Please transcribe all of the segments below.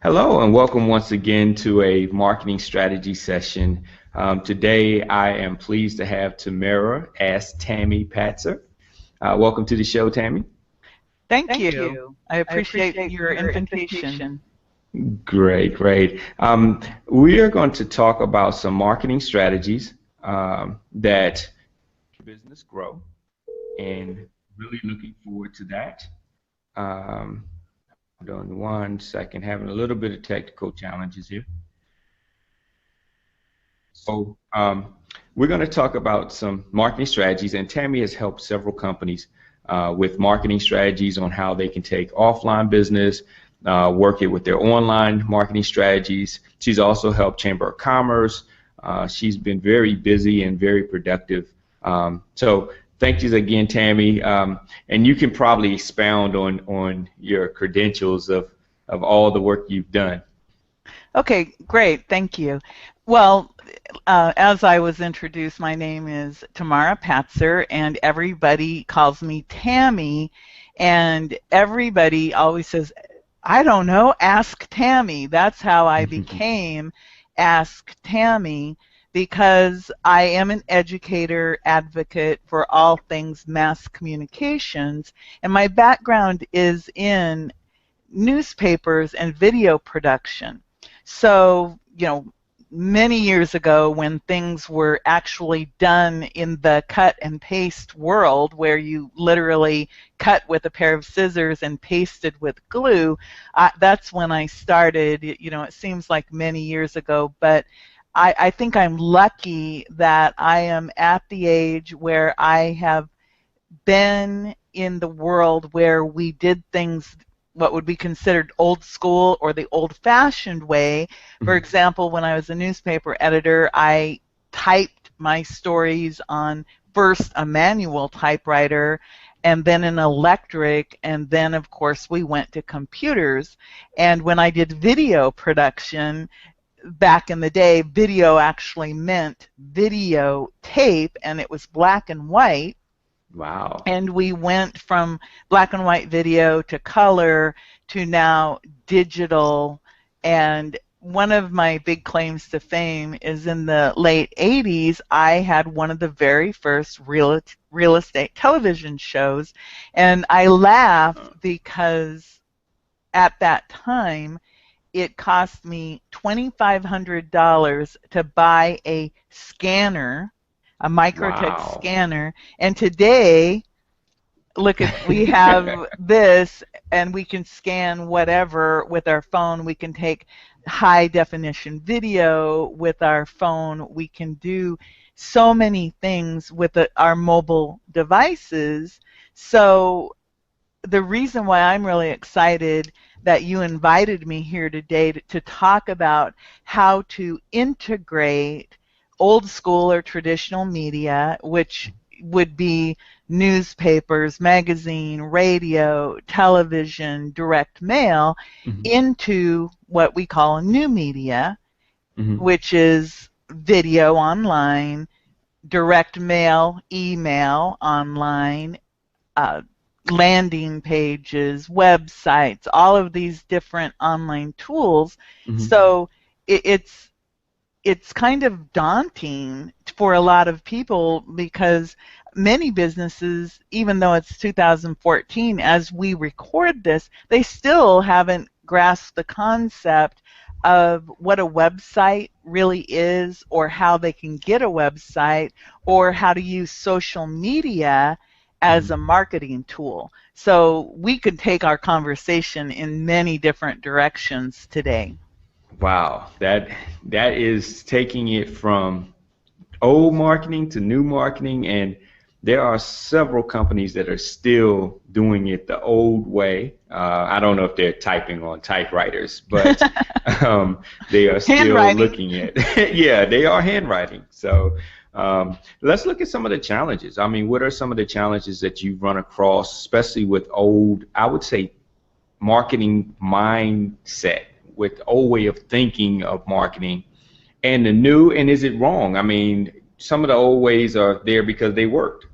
Hello and welcome once again to a marketing strategy session. Today I am pleased to have Tamara as Tammy Patzer. Welcome to the show, Tammy. Thank you. I appreciate your invitation. Great, great. We are going to talk about some marketing strategies that business grow, and really looking forward to that. Um, Hold on one second, having a little bit of technical challenges here. So we're going to talk about some marketing strategies, and Tammy has helped several companies with marketing strategies on how they can take offline business, work it with their online marketing strategies. She's also helped Chamber of Commerce. She's been very busy and very productive. So thank you again, Tammy. And you can probably expound on your credentials of all the work you've done. Okay, great. Thank you. Well, as I was introduced, my name is Tamara Patzer, and everybody calls me Tammy, and everybody always says, I don't know, ask Tammy. That's how I became Ask Tammy, because I am an educator advocate for all things mass communications, and my background is in newspapers and video production. So, many years ago when things were actually done in the cut and paste world, where you literally cut with a pair of scissors and pasted with glue, that's when I started. It seems like many years ago, but I think I'm lucky that I am at the age where I have been in the world where we did things what would be considered old school or the old-fashioned way. For example, when I was a newspaper editor, I typed my stories on first a manual typewriter and then an electric, and then of course we went to computers. And when I did video production back in the day, video actually meant videotape, and it was black and white. Wow. And we went from black and white video to color to now digital. And one of my big claims to fame is in the late 80s, I had one of the very first real estate television shows. And I laugh because at that time, it cost me $2,500 to buy a scanner, a microtext scanner, and today, look at, we have this, and we can scan whatever with our phone. We can take high definition video with our phone. We can do so many things with our mobile devices. So the reason why I'm really excited that you invited me here today to talk about how to integrate old school or traditional media, which would be newspapers, magazine, radio, television, direct mail, into what we call new media, which is video online, direct mail, email online, landing pages, websites, all of these different online tools. So it's kind of daunting for a lot of people because many businesses, even though it's 2014, as we record this, they still haven't grasped the concept of what a website really is, or how they can get a website, or how to use social media as a marketing tool. So we could take our conversation in many different directions today. Wow, that is taking it from old marketing to new marketing, and there are several companies that are still doing it the old way. I don't know if they're typing on typewriters, but they are still looking at yeah, they are handwriting. So let's look at some of the challenges. I mean, what are some of the challenges that you've run across, especially with old, I would say, marketing mindset, with old way of thinking of marketing, and the new, and is it wrong? I mean, some of the old ways are there because they worked.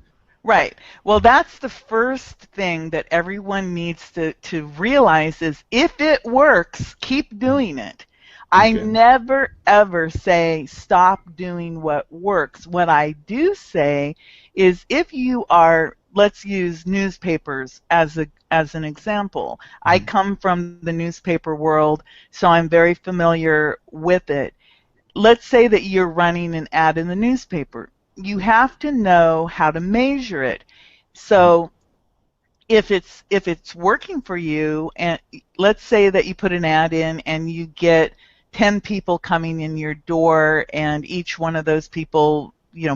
Right. Well, that's the first thing that everyone needs to realize is if it works, keep doing it. I Okay. never ever say stop doing what works. What I do say is if you are, let's use newspapers as an example. I Mhm. come from the newspaper world, so I'm very familiar with it. Let's say that you're running an ad in the newspaper. You have to know how to measure it. Mhm. So if it's working for you, and let's say that you put an ad in and you get 10 people coming in your door, and each one of those people,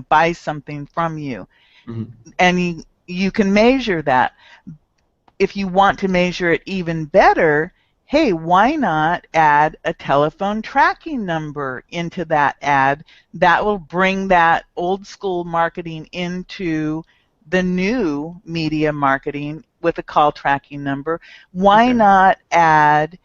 buys something from you, Mhm. and you can measure that. If you want to measure it even better, hey, why not add a telephone tracking number into that ad? That will bring that old school marketing into the new media marketing with a call tracking number. Why Okay. not add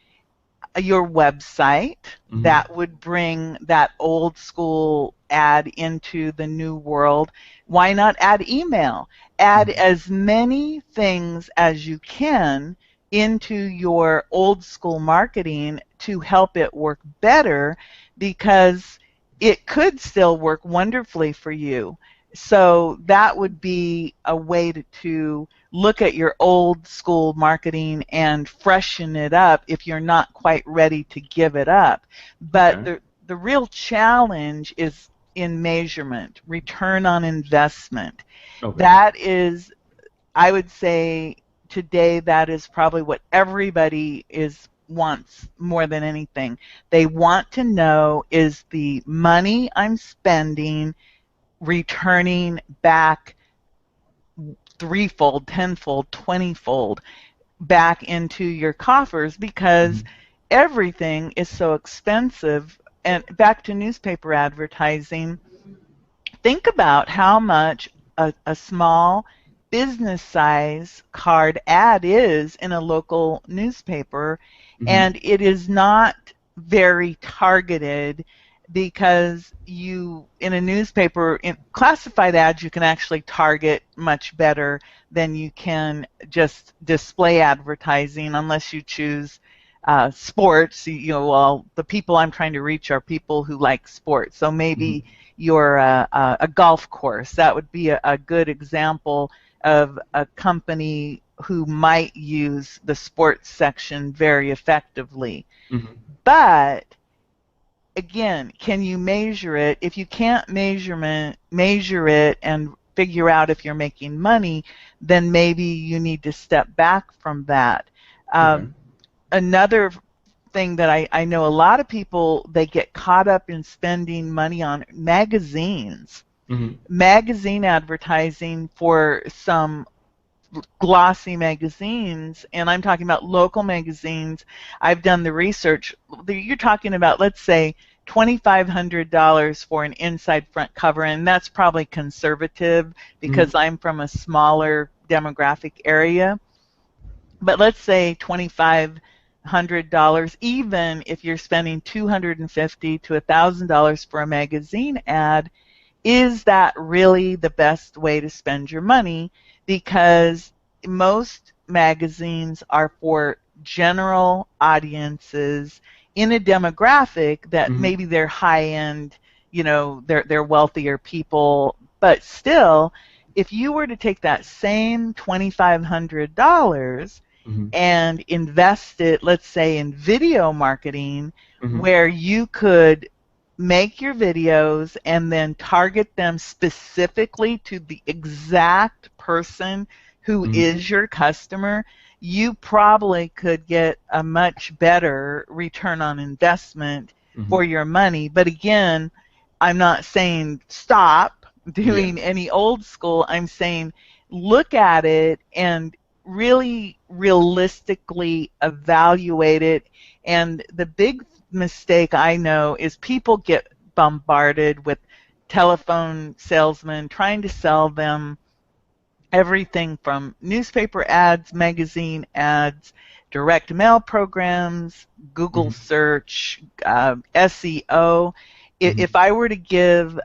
your website? Mhm. That would bring that old school ad into the new world. Why not add email? Add Mhm. as many things as you can into your old school marketing to help it work better, because it could still work wonderfully for you. So that would be a way to look at your old school marketing and freshen it up if you're not quite ready to give it up. But Okay. the real challenge is in measurement, return on investment. Okay. That is, I would say today, that is probably what everybody is wants more than anything. They want to know, is the money I'm spending returning back threefold, tenfold, 20-fold back into your coffers, because Mhm. everything is so expensive. And back to newspaper advertising, think about how much a small business size card ad is in a local newspaper, Mhm. and it is not very targeted, because you in a newspaper, in classified ads, you can actually target much better than you can just display advertising, unless you choose sports. Well, the people I'm trying to reach are people who like sports, so maybe Mhm. you're a golf course. That would be a good example of a company who might use the sports section very effectively. Mhm. But again, can you measure it? If you can't measure it and figure out if you're making money, then maybe you need to step back from that. Okay. Another thing that I know, a lot of people, they get caught up in spending money on magazines, Mhm. magazine advertising for some glossy magazines, and I'm talking about local magazines. I've done the research. You're talking about, let's say, $2,500 for an inside front cover, and that's probably conservative Mhm. because I'm from a smaller demographic area. But let's say $2,500, even if you're spending $250 to $1,000 for a magazine ad, is that really the best way to spend your money? Because most magazines are for general audiences in a demographic that Mhm. maybe they're high end, they're wealthier people, but still, if you were to take that same $2,500 Mhm. and invest it, let's say, in video marketing, Mhm. where you could make your videos and then target them specifically to the exact person who Mhm. is your customer, you probably could get a much better return on investment Mhm. for your money. But again, I'm not saying stop Yeah. doing any old school. I'm saying look at it and really realistically evaluate it. And the big mistake I know is people get bombarded with telephone salesmen trying to sell them everything from newspaper ads, magazine ads, direct mail programs, Google Mhm. search, SEO. Mhm. If I were to give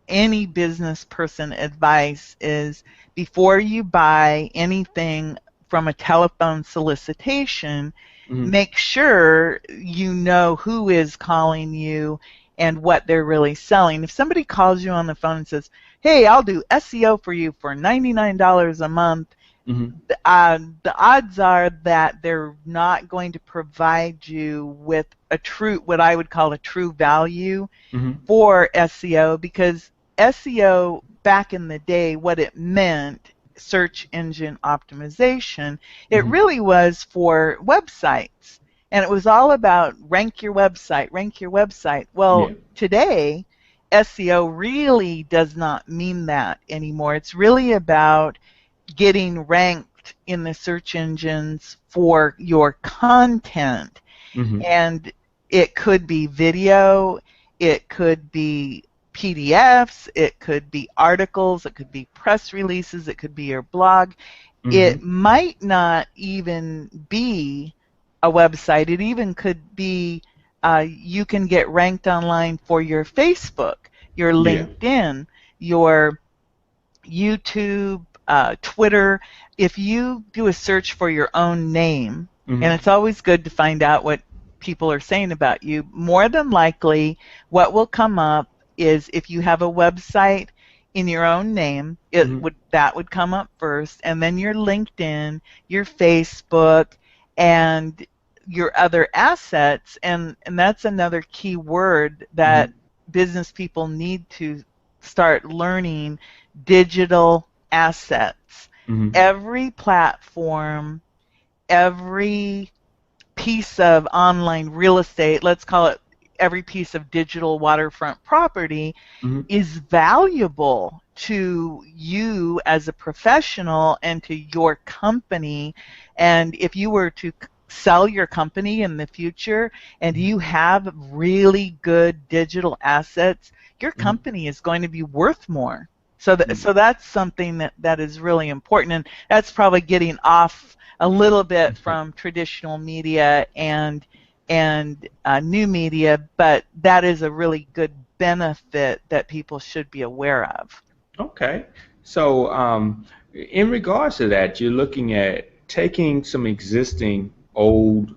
any business person advice is, before you buy anything from a telephone solicitation, Mm-hmm. make sure you know who is calling you and what they're really selling. If somebody calls you on the phone and says, hey, I'll do SEO for you for $99 a month, Mm-hmm. the odds are that they're not going to provide you with a true, what I would call a true value Mm-hmm. for SEO, because SEO back in the day, what it meant, search engine optimization, it Mm-hmm. really was for websites. And it was all about rank your website, rank your website. Yeah. Well, today, SEO really does not mean that anymore. It's really about getting ranked in the search engines for your content. Mm-hmm. And it could be video, it could be PDFs, it could be articles, it could be press releases, it could be your blog. Mm-hmm. It might not even be a website. It even could be, you can get ranked online for your Facebook, your Yeah. LinkedIn, your YouTube, Twitter. If you do a search for your own name, and Mm-hmm. it's always good to find out what people are saying about you, more than likely what will come up is, if you have a website in your own name, Mm-hmm. that would come up first, and then your LinkedIn, your Facebook, and your other assets. And that's another key word that Mm-hmm. business people need to start learning: digital assets. Mm-hmm. Every platform, every piece of online real estate, let's call it every piece of digital waterfront property, Mm-hmm. is valuable to you as a professional and to your company. And if you were to sell your company in the future and you have really good digital assets, your company is going to be worth more. So that's something that is really important. And that's probably getting off a little bit Mm-hmm. from traditional media and new media, but that is a really good benefit that people should be aware of. Okay. So, in regards to that, you're looking at taking some existing old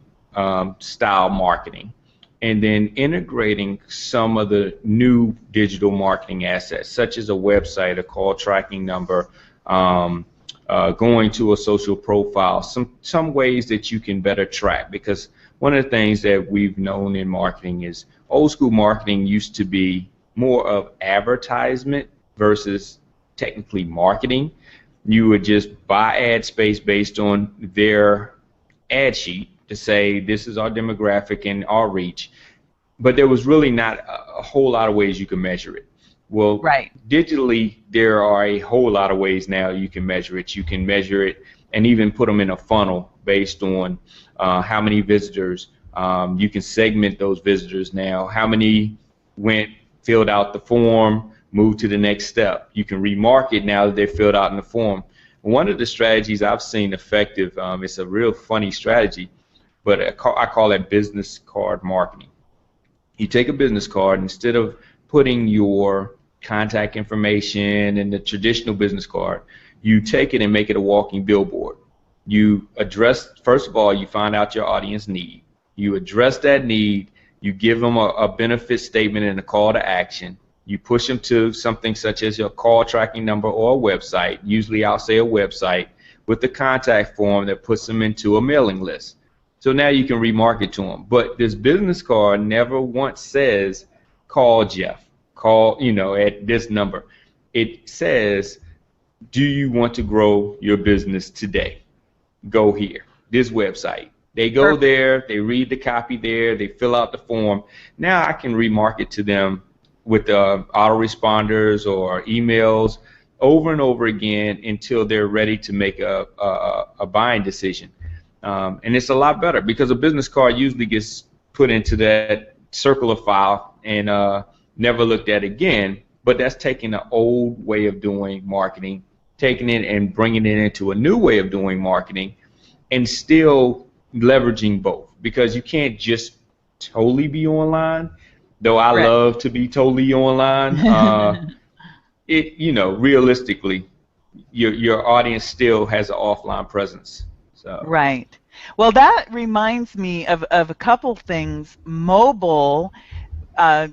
style marketing and then integrating some of the new digital marketing assets, such as a website, a call tracking number, um, going to a social profile, some ways that you can better track. Because one of the things that we've known in marketing is old school marketing used to be more of advertisement versus technically marketing. You would just buy ad space based on their ad sheet to say this is our demographic and our reach, but there was really not a whole lot of ways you can measure it. Well, Right. digitally, there are a whole lot of ways now you can measure it. You can measure it and even put them in a funnel based on how many visitors. You can segment those visitors now. How many went, filled out the form, moved to the next step. You can remarket now that they're filled out in the form. One of the strategies I've seen effective, it's a real funny strategy, but I call it business card marketing. You take a business card, instead of putting your contact information in the traditional business card, you take it and make it a walking billboard. You address, first of all, you find out your audience need. You address that need. You give them a benefit statement and a call to action. You push them to something such as your call tracking number or a website. Usually I'll say a website with the contact form that puts them into a mailing list. So now you can remarket to them. But this business card never once says, call Jeff, call, at this number. It says, do you want to grow your business today? Go here, this website. They go Perfect. there, they read the copy there, they fill out the form. Now I can remarket to them with autoresponders or emails over and over again until they're ready to make a buying decision. And it's a lot better because a business card usually gets put into that circular file and never looked at again. But that's taking the old way of doing marketing, taking it and bringing it into a new way of doing marketing, and still leveraging both, because you can't just totally be online. Though I Right. love to be totally online, realistically, your audience still has an offline presence. So. Right. Well, that reminds me of a couple things. Mobile, uh,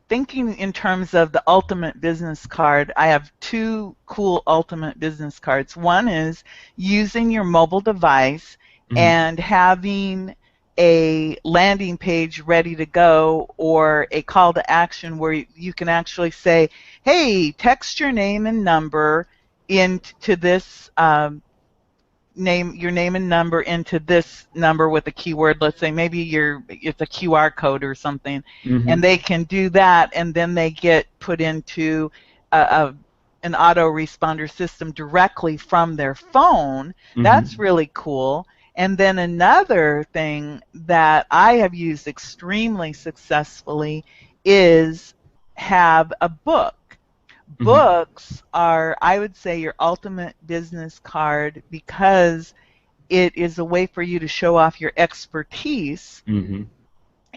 thinking in terms of the ultimate business card, I have two cool ultimate business cards. One is using your mobile device Mhm. and having a landing page ready to go, or a call to action where you can actually say, hey, text your name and number into this your name and number into this number with a keyword. Let's say maybe it's a QR code or something, and Mhm. they can do that, and then they get put into an autoresponder system directly from their phone. That's Mhm. really cool. And then another thing that I have used extremely successfully is have a book. Mhm. Books are, I would say, your ultimate business card because it is a way for you to show off your expertise. Mhm.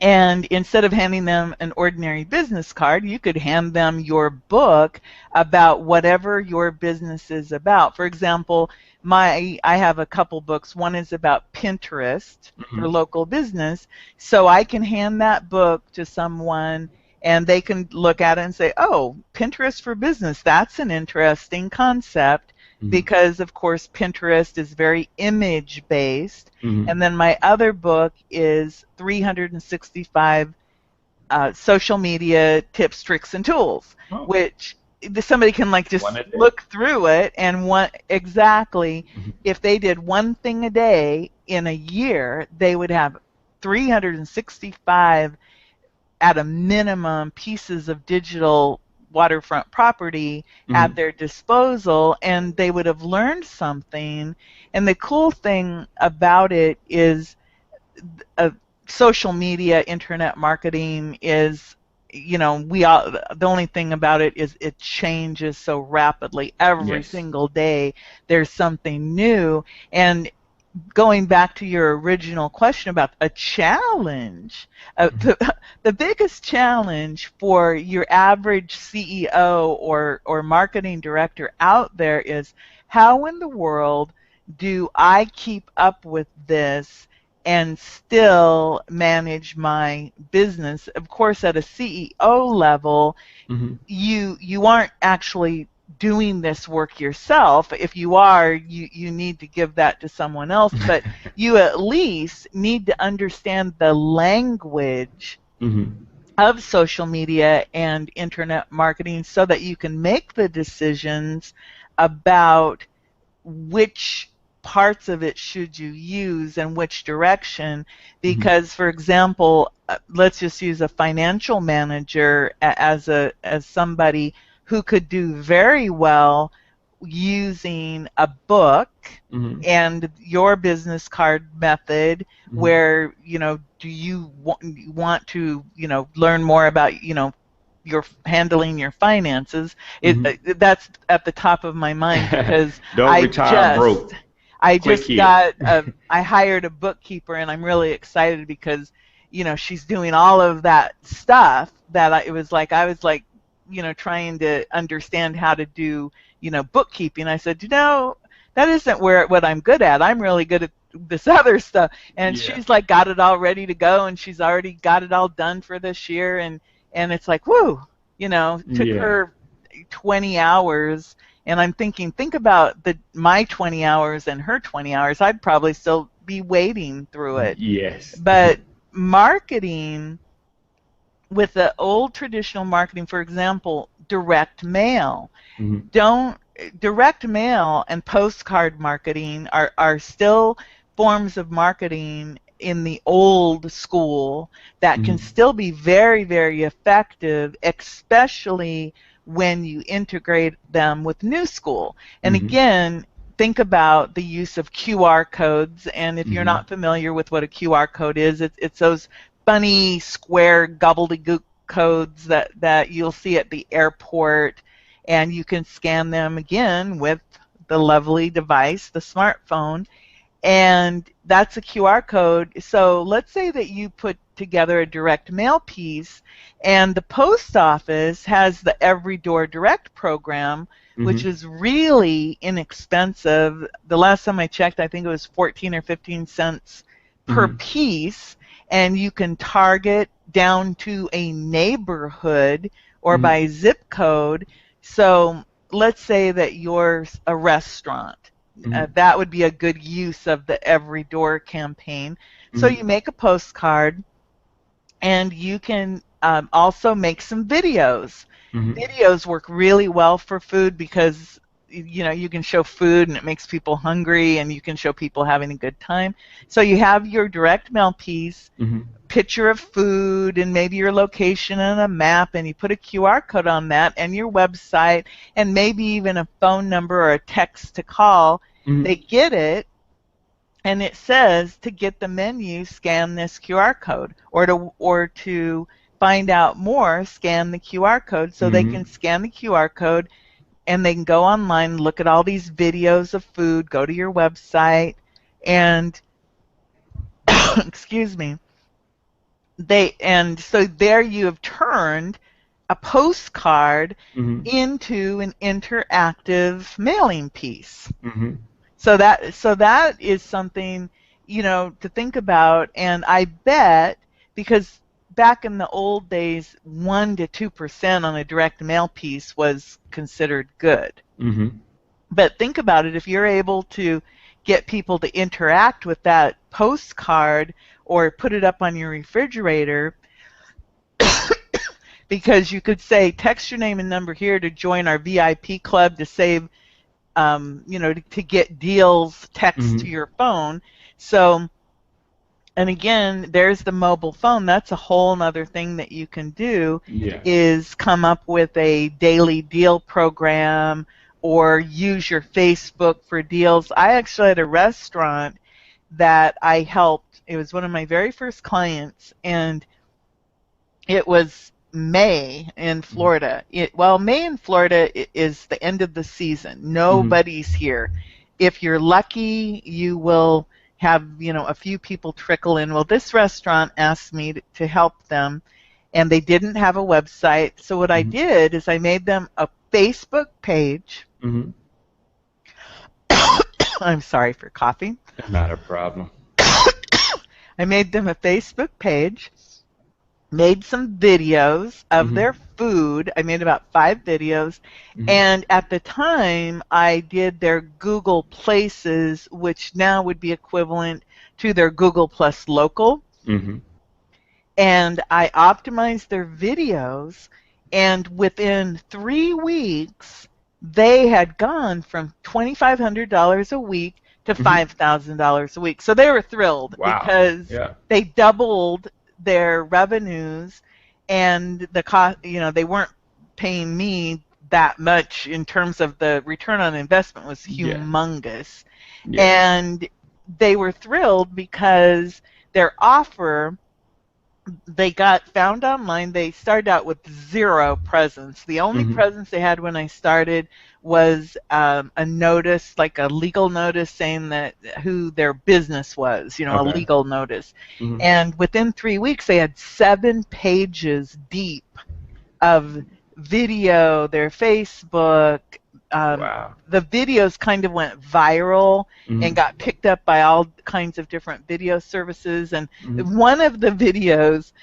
And instead of handing them an ordinary business card, you could hand them your book about whatever your business is about. For example, I have a couple books. One is about Pinterest for Mhm. local business. So I can hand that book to someone and they can look at it and say, oh, Pinterest for business, that's an interesting concept, Mhm. because of course Pinterest is very image based. And Mhm. then my other book is 365 social media tips, tricks, and tools, Oh, which somebody can like one just a day. look through it and exactly, Mhm. if they did one thing a day in a year, they would have 365 at a minimum pieces of digital waterfront property at Mhm. their disposal, and they would have learned something. And the cool thing about it is uh, social media, internet marketing is, we all, the only thing about it is it changes so rapidly. Every Yes. single day there's something new. And going back to your original question about a challenge, Mhm. the biggest challenge for your average CEO or marketing director out there is, how in the world do I keep up with this and still manage my business? Of course, at a CEO level, Mhm. you aren't actually doing this work yourself. If you are, you need to give that to someone else, but you at least need to understand the language Mhm. of social media and internet marketing so that you can make the decisions about which parts of it should you use and which direction. Mhm. Because for example, let's just use a financial manager as somebody who could do very well using a book Mhm. and your business card method, Mhm. where do you want to learn more about your handling your finances. Mhm. That's at the top of my mind because Don't I retire just broke. I Click just here. got I hired a bookkeeper, and I'm really excited because she's doing all of that stuff that it was like I was like trying to understand how to do bookkeeping. I said, that isn't what I'm good at. I'm really good at this other stuff. And Yeah. she's like got it all ready to go, and she's already got it all done for this year. And it's like, whoo, took Yeah. her 20 hours. And I'm thinking, think about my 20 hours and her 20 hours. I'd probably still be wading through it. Yes. But marketing, with the old traditional marketing, for example, direct mail, Mhm. don't direct mail and postcard marketing are still forms of marketing in the old school that can Mhm. still be very, very effective, especially when you integrate them with new school. And Mhm. again, think about the use of QR codes. And if you're Mhm. not familiar with what a QR code is, it's those funny square gobbledygook codes that you'll see at the airport, and you can scan them again with the lovely device, the smartphone. and that's a QR code. So let's say that you put together a direct mail piece, and the post office has the Every Door Direct program, which is really inexpensive. The last time I checked, I think it was 14 or 15 cents per piece, and you can target down to a neighborhood or by zip code. So let's say that you're a restaurant. That would be a good use of the Every Door campaign. So you make a postcard, and you can also make some videos. Videos work really well for food because you can show food and it makes people hungry, and you can show people having a good time. So you have your direct mail piece, picture of food, and maybe your location and a map, and you put a QR code on that and your website and maybe even a phone number or a text to call. They get it, and it says to get the menu, scan this QR code, or to find out more, scan the QR code. So they can scan the QR code, and they can go online, look at all these videos of food, go to your website, and excuse me, so there you have turned a postcard into an interactive mailing piece. So that is something, to think about. And I bet, because back in the old days, 1 to 2% on a direct mail piece was considered good. But think about it, if you're able to get people to interact with that postcard or put it up on your refrigerator, because you could say, text your name and number here to join our VIP club to save, to get deals text to your phone. So, and again, there's the mobile phone. That's a whole other thing that you can do, is come up with a daily deal program or use your Facebook for deals. I actually had a restaurant that I helped. It was one of my very first clients, and it was May in Florida. May in Florida is the end of the season. Nobody's here. If you're lucky, you will have, a few people trickle in. Well, this restaurant asked me to help them, and they didn't have a website. So what I did is I made them a Facebook page. I'm sorry for coughing. Not a problem. I made them a Facebook page, made some videos of their food. I made about 5 videos. And at the time, I did their Google Places, which now would be equivalent to their Google Plus Local. And I optimized their videos, and within 3 weeks, they had gone from $2,500 a week to $5,000 a week. So they were thrilled because they doubled their revenues, and the cost, they weren't paying me that much in terms of the return on investment was humongous. And they were thrilled because their offer, they got found online. They started out with 0 presence. The only presence they had when I started was a notice, like a legal notice saying that who their business was, a legal notice. And within 3 weeks, they had 7 pages deep of video, their Facebook. The videos kind of went viral and got picked up by all kinds of different video services. And one of the videos,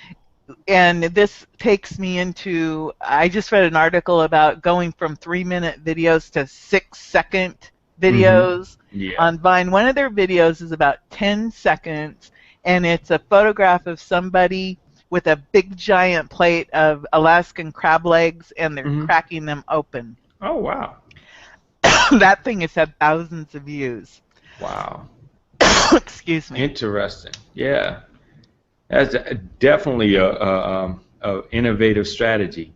and this takes me into, I just read an article about going from 3-minute videos to 6-second videos on Vine. One of their videos is about 10 seconds, and it's a photograph of somebody with a big giant plate of Alaskan crab legs, and they're cracking them open. Oh, wow. That thing has had thousands of views. Wow. Excuse me. Interesting. Yeah. That's definitely a innovative strategy.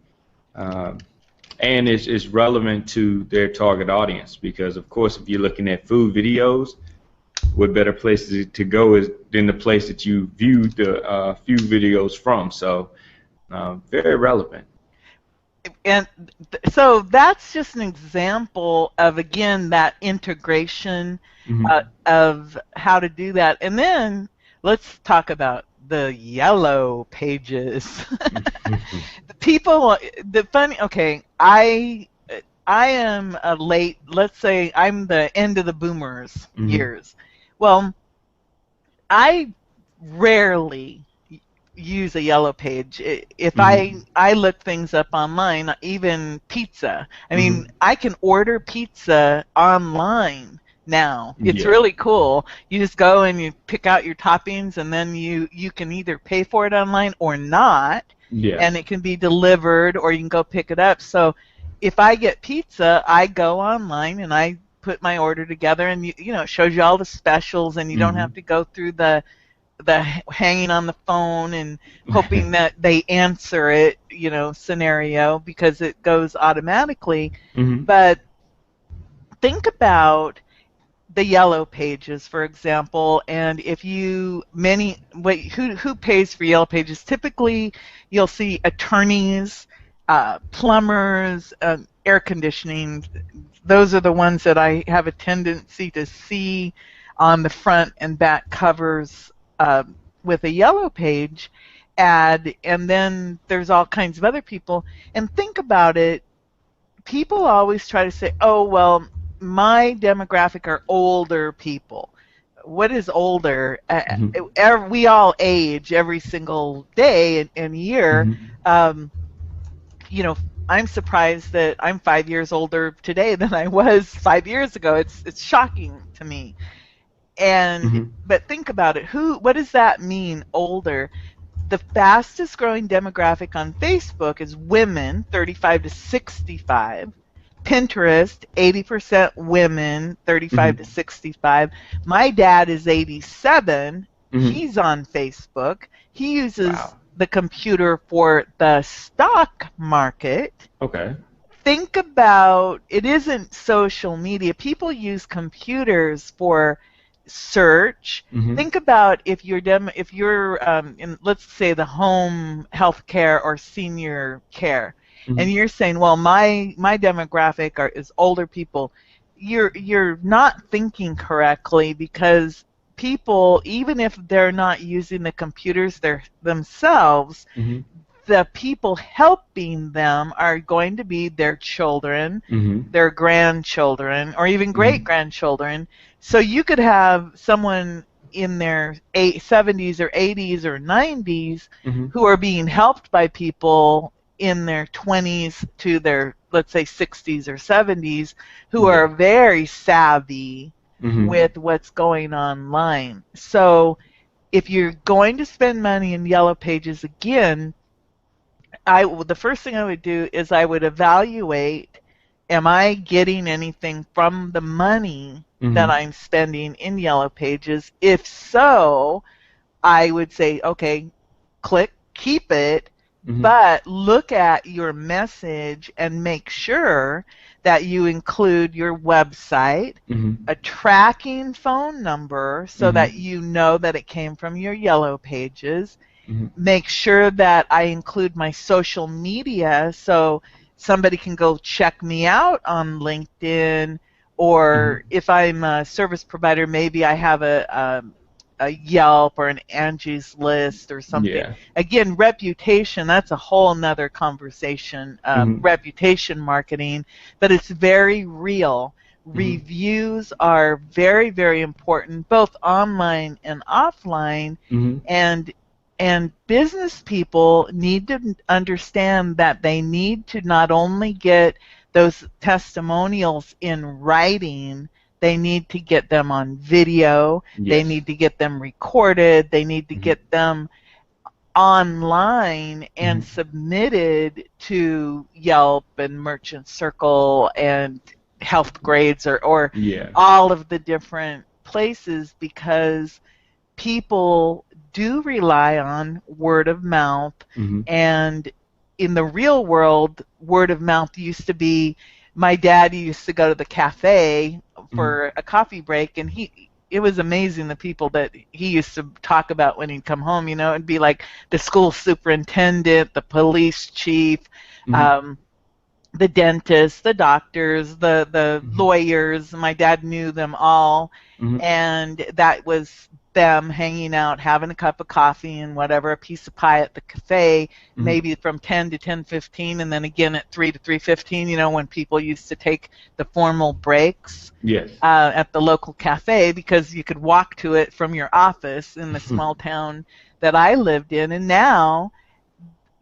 And it's relevant to their target audience because, of course, if you're looking at food videos, what better place to go than the place that you viewed the few videos from. So very relevant. And so that's just an example of, again, that integration Mm-hmm. of how to do that. And then let's talk about the yellow pages. The people, the funny, okay, I am a late, let's say I'm the end of the boomers Mm-hmm. years. Well, I rarely use a yellow page. If I Mm-hmm. I look things up online, even pizza. I mean, Mm-hmm. I can order pizza online now. It's Yeah. really cool. You just go and you pick out your toppings, and then you can either pay for it online or not, Yeah. and it can be delivered, or you can go pick it up. So if I get pizza, I go online and I put my order together, and it shows you all the specials, and you don't have Mm-hmm. to go through the hanging on the phone and hoping that they answer it, scenario, because it goes automatically. Mm-hmm. But think about the yellow pages, for example, and if you many wait, who pays for yellow pages? Typically, you'll see attorneys, plumbers, air conditioning. Those are the ones that I have a tendency to see on the front and back covers with a yellow page ad, and then there's all kinds of other people. And think about it, people always try to say, oh, well, my demographic are older people. What is older? Mm-hmm. We all age every single day and year. Mm-hmm. Um, you know, I'm surprised that I'm 5 years older today than I was 5 years ago. It's shocking to me. And Mm-hmm. but think about it. What does that mean, older? The fastest growing demographic on Facebook is women, 35 to 65. Pinterest, 80% women, 35 to Mm-hmm. 65. My dad is 87. Mm-hmm. He's on Facebook. He uses Wow. the computer for the stock market. Okay. Think about, it isn't social media. People use computers for search. Mm-hmm. Think about if you're in, let's say, the home health care or senior care, and Mm-hmm. you're saying, well, my demographic is older people. You're not thinking correctly, because people, even if they're not using the computers themselves, Mm-hmm. the people helping them are going to be their children, Mm-hmm. their grandchildren, or even great Mm-hmm. grandchildren. So you could have someone in their 70s or 80s or 90s Mm-hmm. who are being helped by people in their 20s to their, let's say, 60s or 70s, who Yeah. are very savvy Mm-hmm. with what's going online. So if you're going to spend money in yellow pages, again, the first thing I would do is I would evaluate, am I getting anything from the money that Mm-hmm. I'm spending in yellow pages? If so, I would say, okay, click, keep it, Mm-hmm. but look at your message and make sure that you include your website, Mm-hmm. a tracking phone number so that Mm-hmm. you know that it came from your yellow pages. Mm-hmm. Make sure that I include my social media so somebody can go check me out on LinkedIn, or Mm-hmm. if I'm a service provider, maybe I have a Yelp or an Angie's List or something. Yeah. Again, reputation, that's a whole nother conversation, Mm-hmm. reputation marketing, but it's very real. Mm-hmm. Reviews are very, very important, both online and offline, Mm-hmm. and business people need to understand that they need to not only get those testimonials in writing, they need to get them on video, they Yes. need to get them recorded, they need to Mm-hmm. get them online and Mm-hmm. submitted to Yelp and Merchant Circle and Health Grades, or Yeah. all of the different places, because people do rely on word of mouth. Mm-hmm. And in the real world, word of mouth used to be, my dad used to go to the cafe Mm-hmm. for a coffee break, and it was amazing, the people that he used to talk about when he'd come home. It'd be like the school superintendent, the police chief, Mm-hmm. the dentists, the doctors, the Mm-hmm. lawyers. My dad knew them all, Mm-hmm. and that was them hanging out, having a cup of coffee and whatever, a piece of pie at the cafe, Mm-hmm. maybe from 10 to 10:15, and then again at 3 to 3:15. You know, when people used to take the formal breaks Yes. at the local cafe because you could walk to it from your office in the small town that I lived in, and now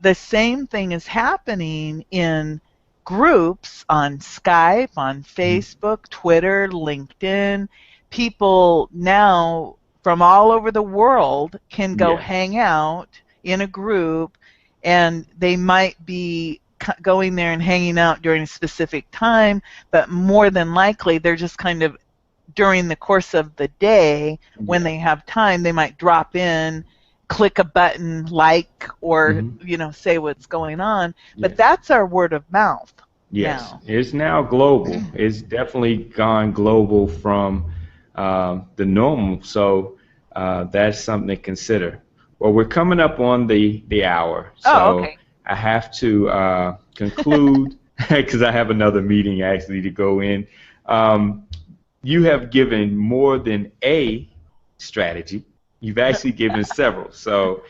the same thing is happening in groups on Skype, on Mm-hmm. Facebook, Twitter, LinkedIn. People now from all over the world can go Yes. hang out in a group, and they might be going there and hanging out during a specific time, but more than likely they're just kind of during the course of the day when Yeah. they have time, they might drop in, click a button, like, or Mm-hmm. say what's going on. But Yes. that's our word of mouth Yes, now. it's now global. It's definitely gone global from the normal. So that's something to consider. Well, we're coming up on the hour, Oh, so okay. I have to conclude because I have another meeting actually to go in. Um, you have given more than a strategy. You've actually given several. So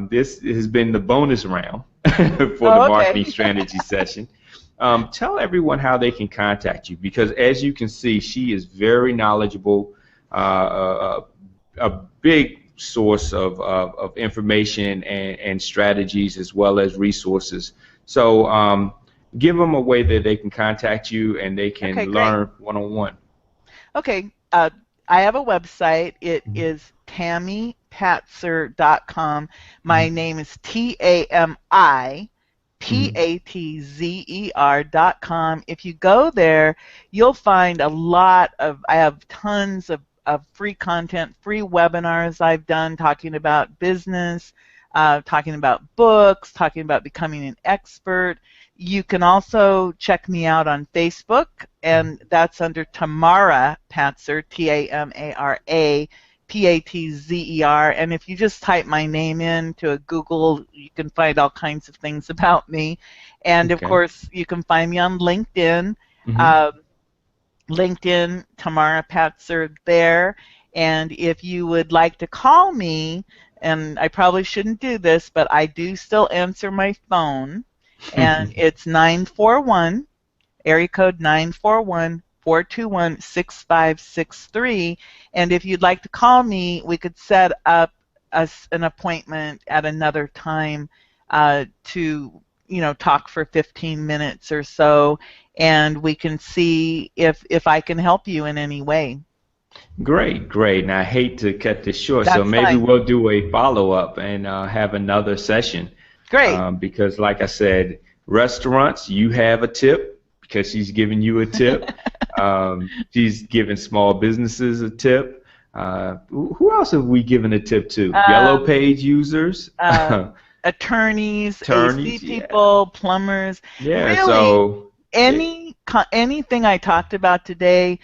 this has been the bonus round for the Oh, okay. marketing strategy session. Tell everyone how they can contact you because, as you can see, she is very knowledgeable, a big source of information and strategies as well as resources. So give them a way that they can contact you and they Okay, can great. learn one-on-one. Okay. I have a website. It is tammypatzer.com. My Mhm. name is TAMI. Mhm. PATZER.com. If you go there, you'll find I have tons of free content, free webinars I've done talking about business, talking about books, talking about becoming an expert. You can also check me out on Facebook, and that's under Tamara Patzer, Tamara. Patzer. And if you just type my name into a Google, you can find all kinds of things about me. And of Okay. course, you can find me on LinkedIn. Mhm. Um, LinkedIn, Tamara Patzer there. And if you would like to call me, and I probably shouldn't do this, but I do still answer my phone, and it's 941 area code 941-421-6563. And if you'd like to call me, we could set up an appointment at another time to talk for 15 minutes or so, and we can see if I can help you in any way. Great, great. And I hate to cut this short, so That's maybe fine. we'll do a follow-up and have another session. Great. Because, like I said, restaurants, you have a tip because she's giving you a tip. She's giving small businesses a tip. Who else have we given a tip to? Yellow Um, Page users, uh, Attorneys, AC attorneys. Yeah, people, plumbers, yeah. really So, it, anything I talked about today,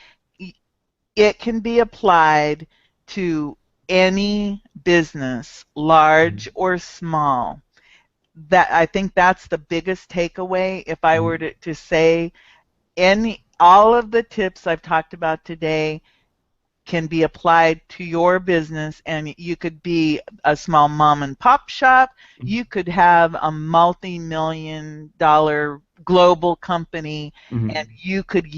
it can be applied to any business, large or small. That I think that's the biggest takeaway. If I were Mhm. to say all of the tips I've talked about today can be applied to your business, and you could be a small mom and pop shop, you could have a multi-million dollar global company, and Mhm. you could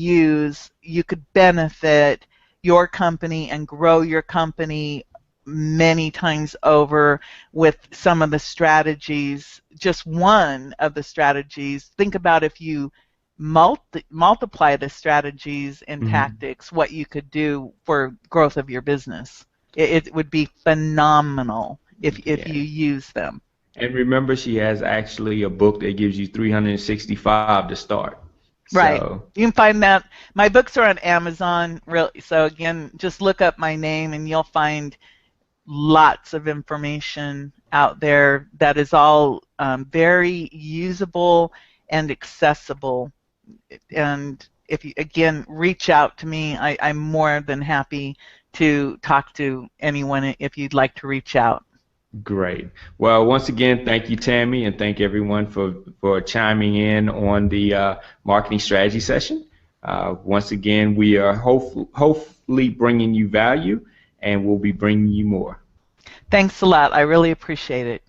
benefit your company and grow your company many times over with some of the strategies. Just one of the strategies, think about if you multiply the strategies and Mhm. tactics, what you could do for growth of your business. It would be phenomenal if Yeah. you use them. And remember, she has actually a book that gives you 365 to start. Right. So, You can find that. My books are on Amazon. Really. So again, just look up my name and you'll find lots of information out there that is all very usable and accessible. And if you again reach out to me, I'm more than happy to talk to anyone if you'd like to reach out. Great. Well, once again, thank you, Tammy, and thank everyone for chiming in on the marketing strategy session. Once again, we are hopefully bringing you value, and we'll be bringing you more. Thanks a lot. I really appreciate it.